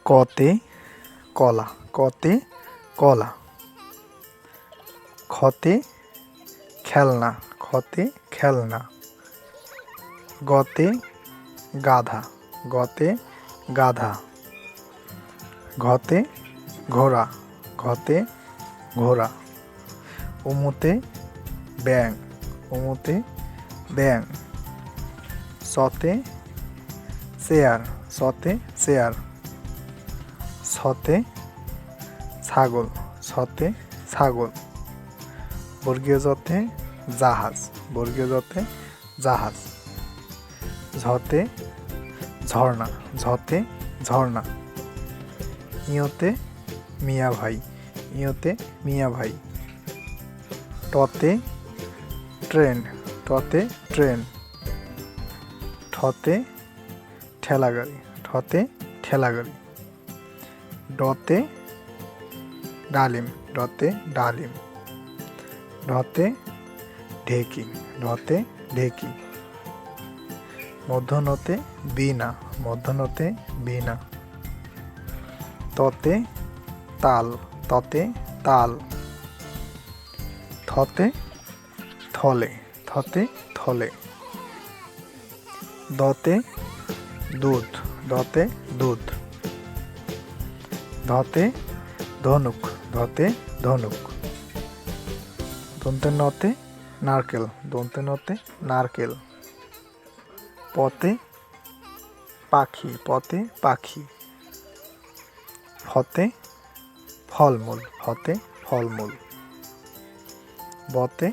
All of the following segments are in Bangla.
কতে কলা, কতে কলা। খতে খেলনা, খতে খেলনা। গতে গাধা, গতে গাধা। ঘতে ঘোড়া, ঘতে ঘোড়া। উমুতে ব্যাঙ, উমুতে ব্যাঙ। সতে চেয়ার, সতে চেয়ার। ছতে ছাগল, ছতে ছাগল। বর্গীয় জতে জাহাজ, বর্গীয় জতে জাহাজ। ঝতে ঝর্ণা, ঝতে ঝর্ণা। ইয়তে মিয়া ভাই, ইয়তে মিয়া ভাই। টতে ট্রেন, টতে ট্রেন। ঠতে ঠেলাগাড়ি, ঠতে ঠেলাগাড়ি। ডতে ডালিম, ডতে ডালিম। ঢতে ঢেকি, ঢতে ঢেকি। মূর্ধন্যতে বীণা, মূর্ধন্যতে বীণা। ততে তাল, ততে তাল। থতে থলে, থতে থলে। দতে দুধ, দতে দুধ। ধতে ধনুক, ধতে ধনুক। দন্তে নতে নারকেল, দন্তে নতে নারকেল। পতে পাখি, পতে পাখি। ফতে ফলমূল, ফতে ফলমূল। বতে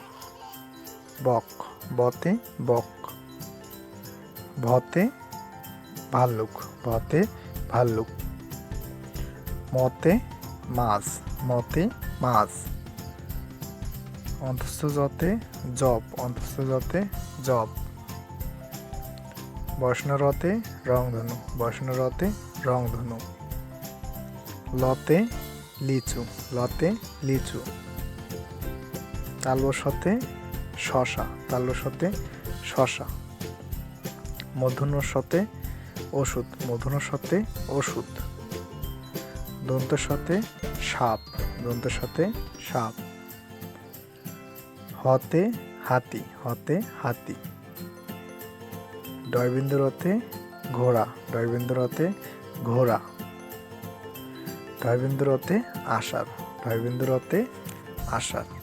বক, বতে বক। ভতে ভাল্লুক, ভতে ভাল্লুক। মতে মাছ, মতে মাছ। অন্তস্থ জতে জব, অন্তস্থ জতে জব। বৈষ্ণরতে রংধনু, বৈষ্ণরতে রংধনু। লতে লিচু, লতে লিচু। তালবশতে শশা, তালবশতে শশা। মূর্ধন্যস্বতে ওষুধ, মূর্ধন্যস্বতে ওষুধ। দন্তের সাথে সাপ, দন্তের সাথে সাপ। হতে হাতি, হতে হাতি। ডয়বিন্দুরতে ঘোড়া, ডয়বিন্দুরতে ঘোড়া। ঢয়বিন্দুরতে আষাঢ়, ঢয়বিন্দুরতে আষাঢ়।